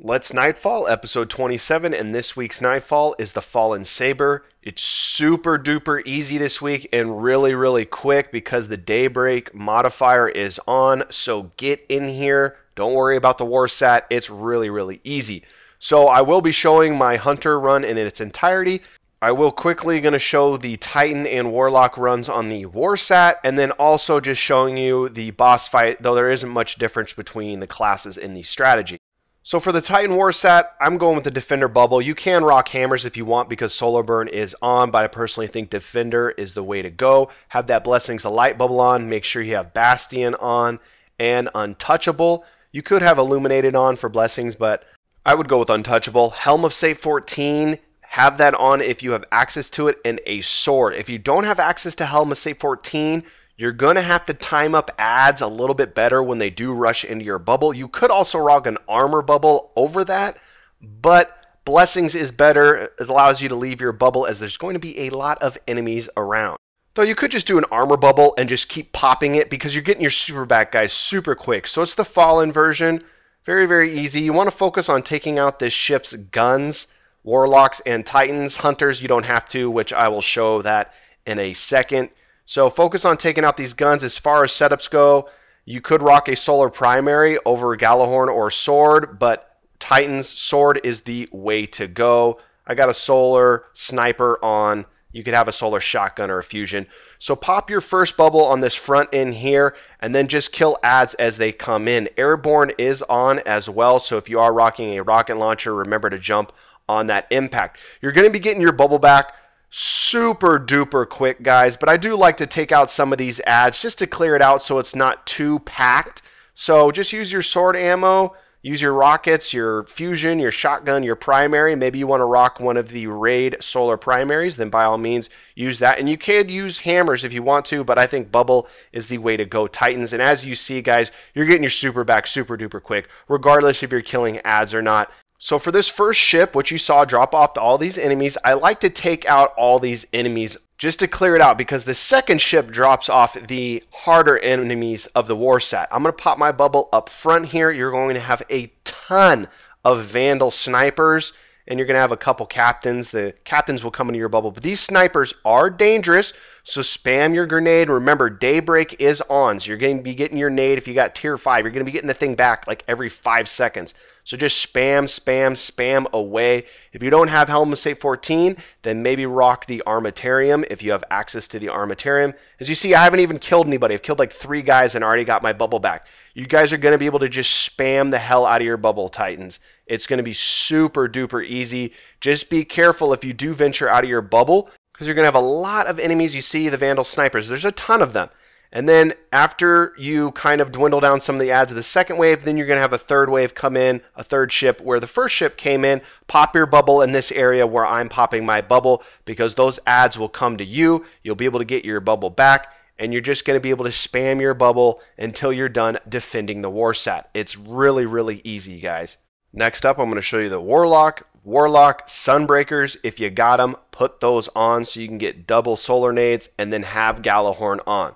Let's Nightfall, episode 27, and this week's Nightfall is the Fallen Saber. It's super duper easy this week and really quick because the Daybreak modifier is on, so get in here. Don't worry about the Warsat, it's really easy. So I will be showing my Hunter run in its entirety. I will quickly going to show the Titan and Warlock runs on the Warsat, and then also just showing you the boss fight, though there isn't much difference between the classes in the strategy. So for the Titan Warsat, I'm going with the Defender bubble. You can rock hammers if you want because Solar Burn is on, but I personally think Defender is the way to go. Have that Blessings of Light bubble on. Make sure you have Bastion on and Untouchable. You could have Illuminated on for Blessings, but I would go with Untouchable. Helm of Safe 14, have that on if you have access to it, and a sword. If you don't have access to Helm of Safe 14, you're going to have to time up ads a little bit better when they do rush into your bubble. You could also rock an armor bubble over that, but Blessings is better. It allows you to leave your bubble as there's going to be a lot of enemies around. Though you could just do an armor bubble and just keep popping it because you're getting your super back guys super quick. So it's the Fallen version. Very easy. You want to focus on taking out this ship's guns, Warlocks and Titans. Hunters, you don't have to, which I will show that in a second. So focus on taking out these guns. As far as setups go, you could rock a Solar Primary over Galahorn or Sword, but Titan's Sword is the way to go. I got a Solar Sniper on. You could have a Solar Shotgun or a Fusion. So pop your first bubble on this front end here, and then just kill ads as they come in. Airborne is on as well, so if you are rocking a rocket launcher, remember to jump on that impact. You're going to be getting your bubble back super duper quick, guys, but I do like to take out some of these ads just to clear it out so it's not too packed. So just use your sword ammo, use your rockets, your fusion, your shotgun, your primary. Maybe you want to rock one of the raid solar primaries, then by all means use that. And you can use hammers if you want to, but I think bubble is the way to go, Titans. And as you see, guys, you're getting your super back super duper quick, regardless if you're killing ads or not. So for this first ship, which you saw drop off to all these enemies, I like to take out all these enemies just to clear it out because the second ship drops off the harder enemies of the Warsat. I'm going to pop my bubble up front here. You're going to have a ton of Vandal snipers, and you're going to have a couple captains. The captains will come into your bubble, but these snipers are dangerous, so spam your grenade. Remember, Daybreak is on, so you're going to be getting your nade. If you got tier 5, you're going to be getting the thing back like every 5 seconds. So just spam away. If you don't have Helm of Safe 14, then maybe rock the Armatarium if you have access to the Armatarium. As you see, I haven't even killed anybody. I've killed like 3 guys and already got my bubble back. You guys are going to be able to just spam the hell out of your bubble, Titans. It's going to be super duper easy. Just be careful if you do venture out of your bubble because you're going to have a lot of enemies. You see the Vandal snipers. There's a ton of them. And then after you kind of dwindle down some of the ads of the second wave, then you're going to have a third wave come in, a third ship where the first ship came in. Pop your bubble in this area where I'm popping my bubble because those ads will come to you. You'll be able to get your bubble back, and you're just going to be able to spam your bubble until you're done defending the Warsat. It's really easy, guys. Next up, I'm going to show you the Warlock. Warlock, Sunbreakers, if you got them, put those on so you can get double solar nades and then have Galahorn on.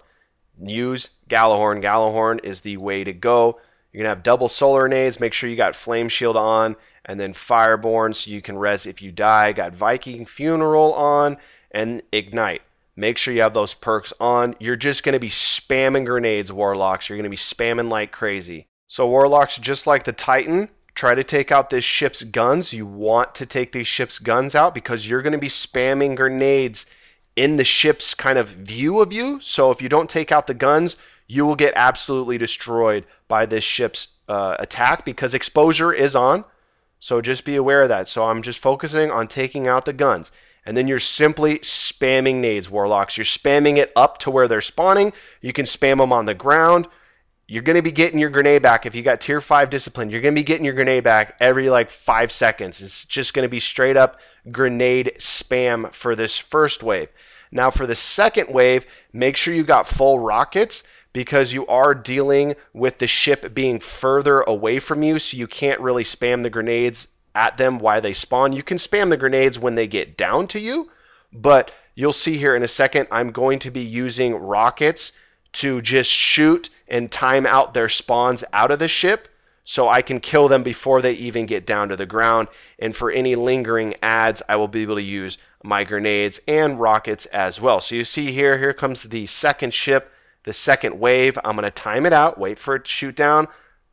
Use Galahorn. Galahorn is the way to go. You're going to have double solar nades. Make sure you got Flame Shield on, and then Fireborn so you can res if you die. Got Viking Funeral on, and Ignite. Make sure you have those perks on. You're just going to be spamming grenades, Warlocks. You're going to be spamming like crazy. So Warlocks, just like the Titan, try to take out this ship's guns. You want to take these ship's guns out because you're going to be spamming grenades in the ship's kind of view of you. So if you don't take out the guns, you will get absolutely destroyed by this ship's attack because exposure is on. So just be aware of that. So I'm just focusing on taking out the guns. And then you're simply spamming nades, Warlocks. You're spamming it up to where they're spawning. You can spam them on the ground. You're going to be getting your grenade back. If you got tier 5 discipline, you're going to be getting your grenade back every like 5 seconds. It's just going to be straight up grenade spam for this first wave. Now for the second wave, make sure you got full rockets because you are dealing with the ship being further away from you, so you can't really spam the grenades at them while they spawn. You can spam the grenades when they get down to you, but you'll see here in a second, I'm going to be using rockets to just shoot and time out their spawns out of the ship. so I can kill them before they even get down to the ground. And for any lingering adds, I will be able to use my grenades and rockets as well. So you see here comes the second ship, the second wave. I'm going to time it out, wait for it to shoot down,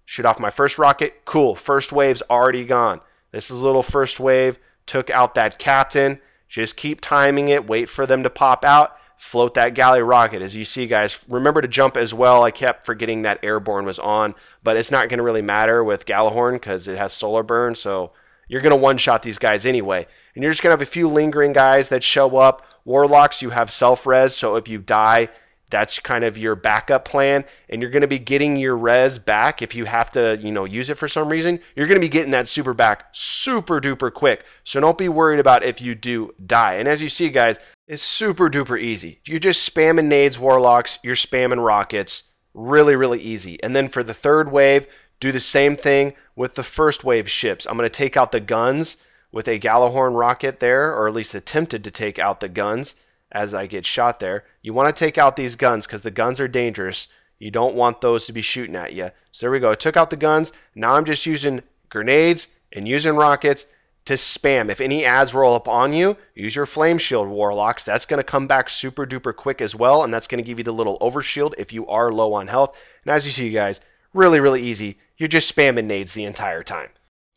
shoot off my first rocket. Cool, first wave's already gone. This is a little first wave, took out that captain. Just keep timing it, wait for them to pop out, float that galley rocket. As you see, guys, remember to jump as well. I kept forgetting that airborne was on, but it's not going to really matter with Gjallarhorn because it has solar burn, so you're going to one-shot these guys anyway. And you're just going to have a few lingering guys that show up. Warlocks, you have self-res, so if you die, that's kind of your backup plan, and you're going to be getting your res back if you have to, use it for some reason. You're going to be getting that super back super duper quick, so don't be worried about if you do die. And as you see, guys, it's super duper easy. You're just spamming nades, warlocks, you're spamming rockets, really, really easy. And then for the third wave, do the same thing with the first wave ships. I'm going to take out the guns with a Gjallarhorn rocket there, or at least attempted to take out the guns as I get shot there. You want to take out these guns because the guns are dangerous. You don't want those to be shooting at you. So there we go. I took out the guns. Now I'm just using grenades and using rockets to spam. If any adds roll up on you, use your flame shield, warlocks. That's going to come back super duper quick as well, and that's going to give you the little overshield if you are low on health. And as you see, guys, really, really easy. You're just spamming nades the entire time.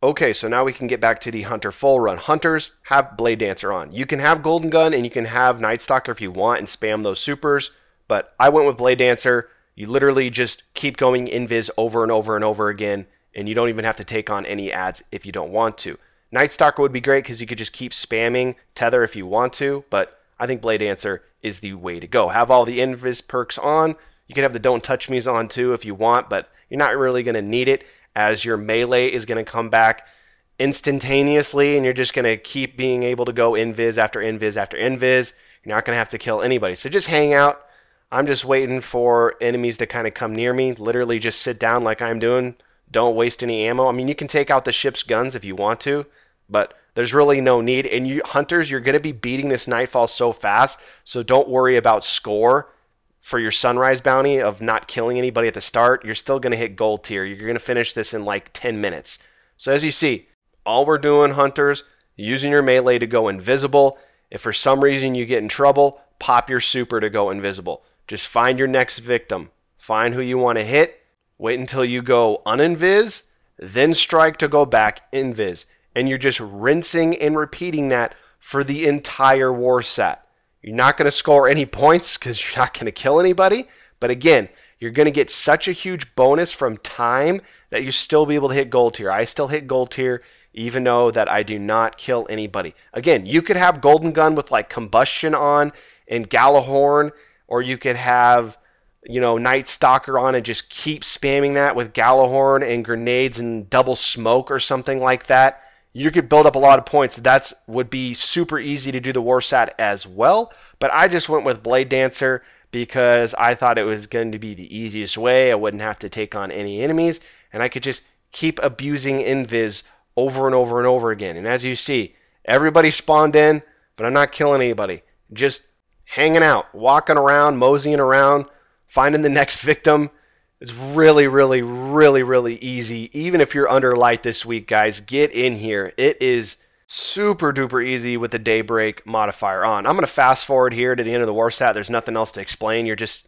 Okay, so now we can get back to the Hunter full run. Hunters have Blade Dancer on. You can have Golden Gun and you can have Night Stalker if you want and spam those supers, but I went with Blade Dancer. You literally just keep going invis over and over and over again, and you don't even have to take on any adds if you don't want to. Night Stalker would be great because you could just keep spamming Tether if you want to, but I think Blade Dancer is the way to go. Have all the invis perks on. You can have the Don't Touch Me's on too if you want, but you're not really going to need it, as your melee is going to come back instantaneously, and you're just going to keep being able to go invis after invis after invis. You're not going to have to kill anybody. So just hang out. I'm just waiting for enemies to kind of come near me. Literally just sit down like I'm doing. Don't waste any ammo. I mean, you can take out the ship's guns if you want to, but there's really no need. And you hunters, you're going to be beating this Nightfall so fast, so don't worry about score for your sunrise bounty of not killing anybody at the start. You're still going to hit gold tier. You're going to finish this in like 10 minutes. So as you see, all we're doing, hunters, using your melee to go invisible. If for some reason you get in trouble, pop your super to go invisible. Just find your next victim. Find who you want to hit. Wait until you go uninvis, then strike to go back invis. And you're just rinsing and repeating that for the entire Warsat. You're not going to score any points because you're not going to kill anybody. But again, you're going to get such a huge bonus from time that you still be able to hit gold tier. I still hit gold tier even though that I do not kill anybody. Again, you could have Golden Gun with like Combustion on and Gjallarhorn, or you could have, Night Stalker on and just keep spamming that with Gjallarhorn and grenades and double smoke or something like that. You could build up a lot of points. That would be super easy to do the Warsat as well. But I just went with Blade Dancer because I thought it was going to be the easiest way. I wouldn't have to take on any enemies, and I could just keep abusing invis over and over and over again. And as you see, everybody spawned in, but I'm not killing anybody. Just hanging out, walking around, moseying around, finding the next victim. It's really, really, really, really easy. Even if you're under light this week, guys, get in here. It is super duper easy with the Daybreak modifier on. I'm going to fast forward here to the end of the Warsat. There's nothing else to explain. You're just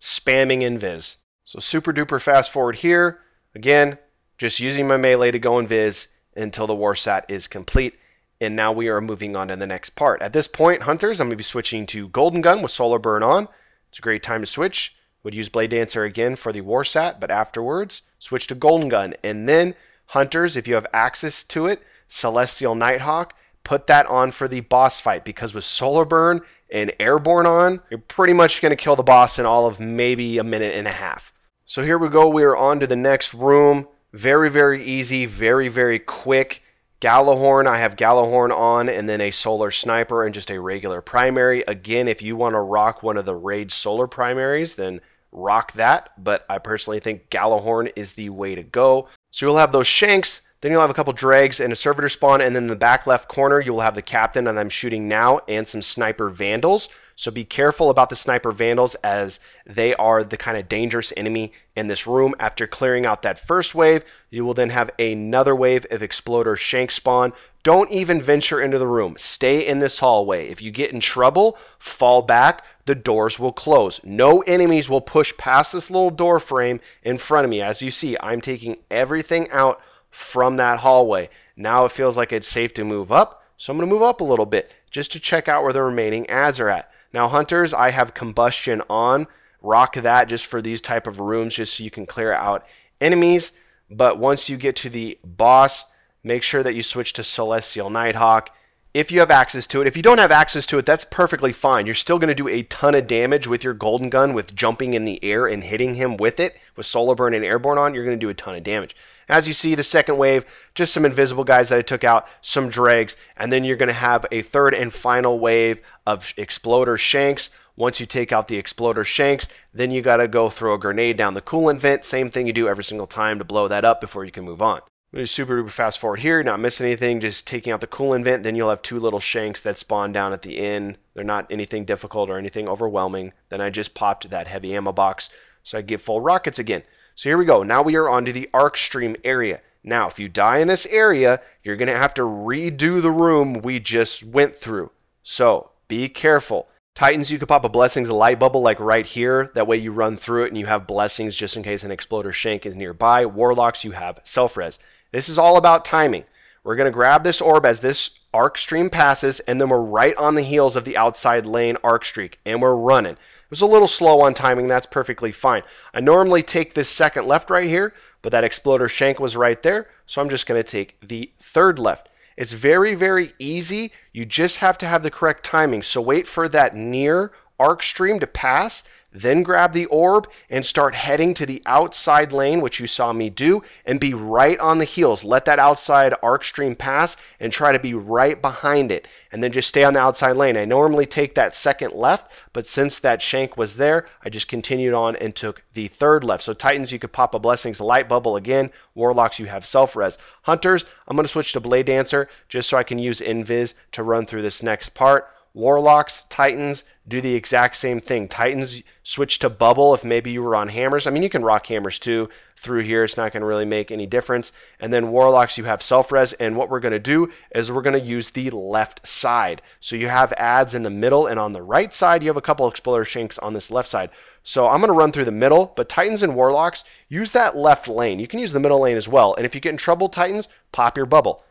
spamming invis. So super duper fast forward here. Again, just using my melee to go invis until the Warsat is complete. And now we are moving on to the next part. At this point, hunters, I'm going to be switching to Golden Gun with Solar Burn on. It's a great time to switch. Would use Blade Dancer again for the Warsat, but afterwards, switch to Golden Gun. And then, hunters, if you have access to it, Celestial Nighthawk, put that on for the boss fight, because with Solar Burn and Airborne on, you're pretty much going to kill the boss in all of maybe a minute and a half. So here we go. We are on to the next room. Very, very easy. Very, very quick. Gjallarhorn, I have Gjallarhorn on, and then a Solar Sniper and just a regular primary. Again, if you want to rock one of the Raid Solar primaries, then rock that. But I personally think Gjallarhorn is the way to go. So you'll have those Shanks, Then you'll have a couple dregs and a servitor spawn, and then in the back left corner, you'll have the captain that I'm shooting now and some sniper vandals. So be careful about the sniper vandals as they are the kind of dangerous enemy in this room. After clearing out that first wave, you will then have another wave of exploder shank spawn. Don't even venture into the room. Stay in this hallway. If you get in trouble, fall back. The doors will close. No enemies will push past this little door frame in front of me. As you see, I'm taking everything out from that hallway. Now it feels like it's safe to move up, so I'm going to move up a little bit just to check out where the remaining adds are at. Now hunters, I have combustion on. Rock that just for these type of rooms just so you can clear out enemies. But once you get to the boss, make sure that you switch to Celestial Nighthawk if you have access to it. If you don't have access to it, that's perfectly fine. You're still going to do a ton of damage with your golden gun with jumping in the air and hitting him with it. With solar burn and airborne on, you're going to do a ton of damage. As you see, the second wave, just some invisible guys that I took out, some dregs, and then you're going to have a third and final wave of exploder shanks. Once you take out the exploder shanks, then you got to go throw a grenade down the coolant vent. Same thing you do every single time to blow that up before you can move on. I'm going to super duper fast forward here, not missing anything, just taking out the coolant vent. Then you'll have two little shanks that spawn down at the end. They're not anything difficult or anything overwhelming. Then I just popped that heavy ammo box so I get full rockets again. So here we go. Now we are onto the arc stream area. Now, if you die in this area, you're going to have to redo the room we just went through. So be careful. Titans, you could pop a Blessings, a light bubble like right here. That way you run through it and you have Blessings just in case an exploder shank is nearby. Warlocks, you have self-res. This is all about timing. We're going to grab this orb as this arc stream passes, and then we're right on the heels of the outside lane arc streak, and we're running. It was a little slow on timing. That's perfectly fine. I normally take this second left right here, but that exploder shank was right there, so I'm just going to take the third left. It's very, very easy. You just have to have the correct timing. So wait for that near arc stream to pass, then grab the orb and start heading to the outside lane, which you saw me do, and be right on the heels. Let that outside arc stream pass and try to be right behind it, and then just stay on the outside lane. I normally take that second left, but since that shank was there, I just continued on and took the third left. So Titans, you could pop a Blessings light bubble again. Warlocks, you have self-res. Hunters, I'm going to switch to Blade Dancer just so I can use Invis to run through this next part. Warlocks, Titans, do the exact same thing. Titans, switch to bubble if maybe you were on hammers. I mean, you can rock hammers too through here. It's not going to really make any difference. And then Warlocks, you have self-res. And what we're going to do is we're going to use the left side. So you have adds in the middle, and on the right side, you have a couple exploder shanks on this left side. So I'm going to run through the middle, but Titans and Warlocks, use that left lane. You can use the middle lane as well. And if you get in trouble, Titans, pop your bubble.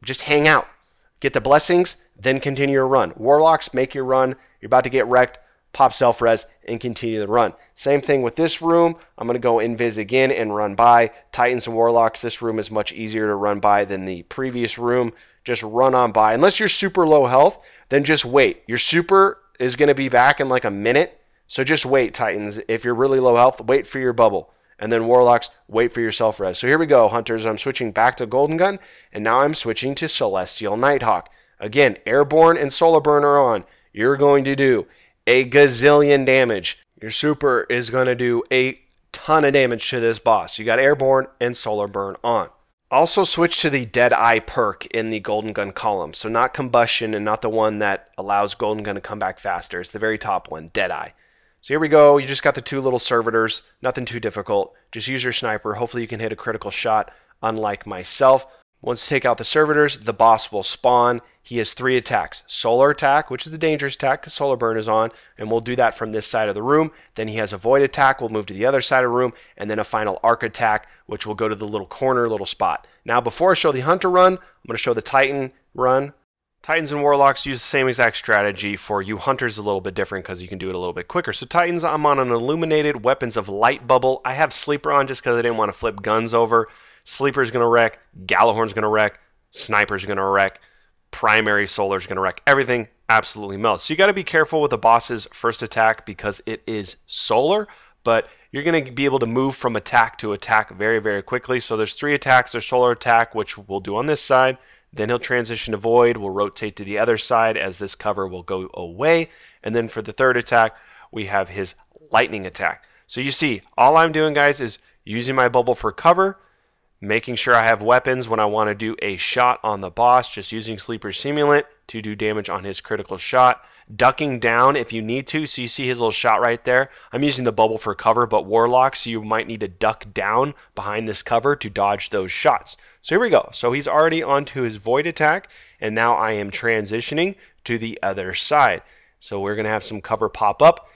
Just hang out. Get the Blessings, then continue your run. Warlocks, make your run. You're about to get wrecked, pop self-res, and continue the run. Same thing with this room. I'm going to go Invis again and run by. Titans and Warlocks, this room is much easier to run by than the previous room. Just run on by. Unless you're super low health, then just wait. Your super is going to be back in like a minute, so just wait, Titans. If you're really low health, wait for your bubble. And then Warlocks, wait for your self-res. So here we go, Hunters. I'm switching back to Golden Gun, and now I'm switching to Celestial Nighthawk. Again, Airborne and Solar Burn are on. You're going to do a gazillion damage. Your super is going to do a ton of damage to this boss. You got Airborne and Solar Burn on. Also switch to the Deadeye perk in the Golden Gun column. So not Combustion and not the one that allows Golden Gun to come back faster. It's the very top one, Deadeye. So here we go. You just got the two little servitors. Nothing too difficult. Just use your sniper. Hopefully you can hit a critical shot, unlike myself. Once you take out the servitors, the boss will spawn. He has 3 attacks. Solar attack, which is the dangerous attack because Solar Burn is on, and we'll do that from this side of the room. Then he has a void attack. We'll move to the other side of the room, and then a final arc attack, which will go to the little corner, little spot. Now, before I show the Hunter run, I'm going to show the Titan run. Titans and Warlocks use the same exact strategy. For you Hunters, a little bit different because you can do it a little bit quicker. So Titans, I'm on an Illuminated Weapons of Light bubble. I have Sleeper on just because I didn't want to flip guns over. Sleeper's going to wreck. Gallahorn's going to wreck. Sniper's going to wreck. Primary Solar's going to wreck. Everything absolutely melts. So you got to be careful with the boss's first attack because it is solar, but you're going to be able to move from attack to attack very, very quickly. So there's 3 attacks. There's Solar attack, which we'll do on this side. Then he'll transition to Void. We'll rotate to the other side as this cover will go away. And then for the third attack, we have his Lightning attack. So you see, all I'm doing, guys, is using my bubble for cover, Making sure I have weapons when I want to do a shot on the boss, just using Sleeper Simulant to do damage on his critical shot. Ducking down if you need to, so you see his little shot right there. I'm using the bubble for cover, but Warlock, so you might need to duck down behind this cover to dodge those shots. So here we go. So he's already onto his Void attack, and now I am transitioning to the other side. So we're going to have some cover pop up.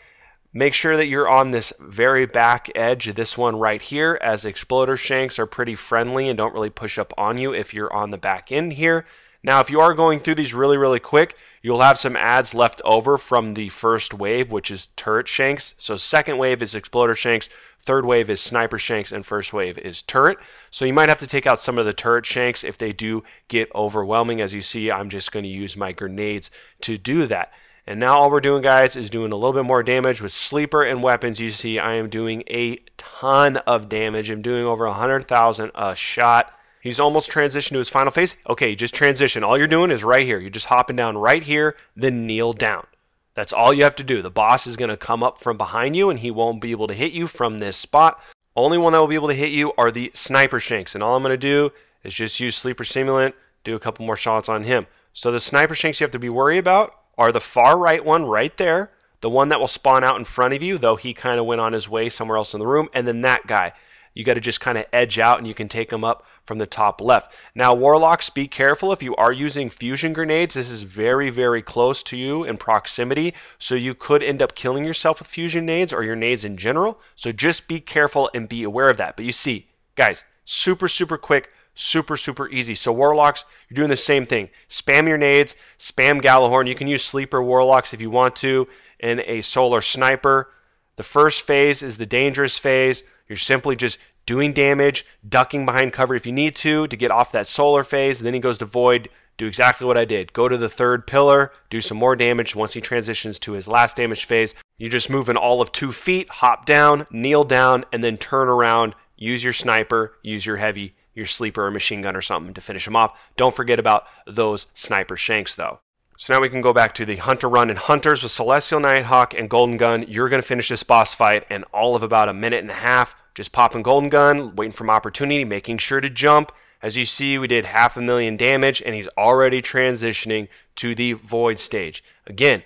Make sure that you're on this very back edge of this one right here, as Exploder Shanks are pretty friendly and don't really push up on you if you're on the back end here. Now, if you are going through these really quick, you'll have some ads left over from the first wave, which is Turret Shanks. So second wave is Exploder Shanks, third wave is Sniper Shanks, and first wave is Turret. So you might have to take out some of the Turret Shanks if they do get overwhelming. As you see, I'm just going to use my grenades to do that. And now all we're doing, guys, is doing a little bit more damage with Sleeper and weapons. You see I am doing a ton of damage. I'm doing over 100,000 a shot. He's almost transitioned to his final phase. Okay, just transition. All you're doing is right here. You're just hopping down right here, then kneel down. That's all you have to do. The boss is going to come up from behind you, and he won't be able to hit you from this spot. Only one that will be able to hit you are the Sniper Shanks. And all I'm going to do is just use Sleeper Simulant, do a couple more shots on him. So the Sniper Shanks you have to be worried about are the far right one right there, the one that will spawn out in front of you, though he kind of went on his way somewhere else in the room, and then that guy. You got to just kind of edge out and you can take them up from the top left. Now, Warlocks, be careful if you are using fusion grenades. This is very close to you in proximity, so you could end up killing yourself with fusion nades or your nades in general. So just be careful and be aware of that. But you see, guys, super quick, super easy. So Warlocks, you're doing the same thing. Spam your nades, spam Gallahorn. You can use Sleeper Warlocks if you want to, and a Solar Sniper. The first phase is the dangerous phase. You're simply just doing damage, ducking behind cover if you need to get off that solar phase. And then he goes to Void. Do exactly what I did. Go to the third pillar, do some more damage. Once he transitions to his last damage phase, you just move in all of 2 feet, hop down, kneel down, and then turn around. Use your sniper, use your heavy, your sleeper or machine gun or something to finish him off. Don't forget about those Sniper Shanks, though. So now we can go back to the Hunter Run and Hunters with Celestial Nighthawk and Golden Gun. You're going to finish this boss fight in all of about a minute and a half. Just popping Golden Gun, waiting for my opportunity, making sure to jump. As you see, we did 500,000 damage, and he's already transitioning to the Void stage. Again,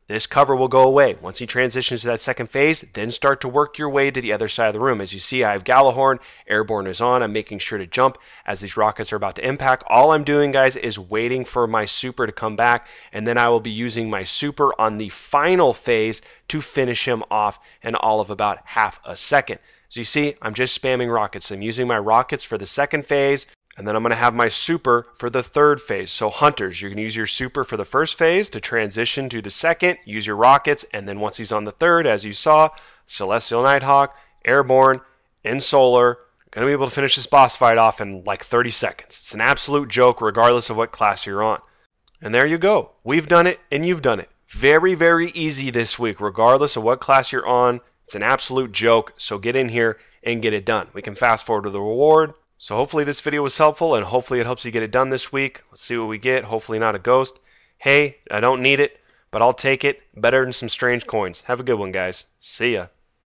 this cover will go away. Once he transitions to that second phase, then start to work your way to the other side of the room. As you see, I have Gallahorn, Airborne is on. I'm making sure to jump as these rockets are about to impact. All I'm doing, guys, is waiting for my super to come back, and then I will be using my super on the final phase to finish him off in all of about half a second. So you see, I'm just spamming rockets. I'm using my rockets for the second phase, and then I'm going to have my super for the third phase. So Hunters, you're going to use your super for the first phase to transition to the second, use your rockets, and then once he's on the third, as you saw, Celestial Nighthawk, Airborne, and Solar, going to be able to finish this boss fight off in like 30 seconds. It's an absolute joke regardless of what class you're on. And there you go. We've done it, and you've done it. Very easy this week, regardless of what class you're on. It's an absolute joke, so get in here and get it done. We can fast forward to the reward. So hopefully this video was helpful, and hopefully it helps you get it done this week. Let's see what we get. Hopefully not a ghost. Hey, I don't need it, but I'll take it. Better than some strange coins. Have a good one, guys. See ya.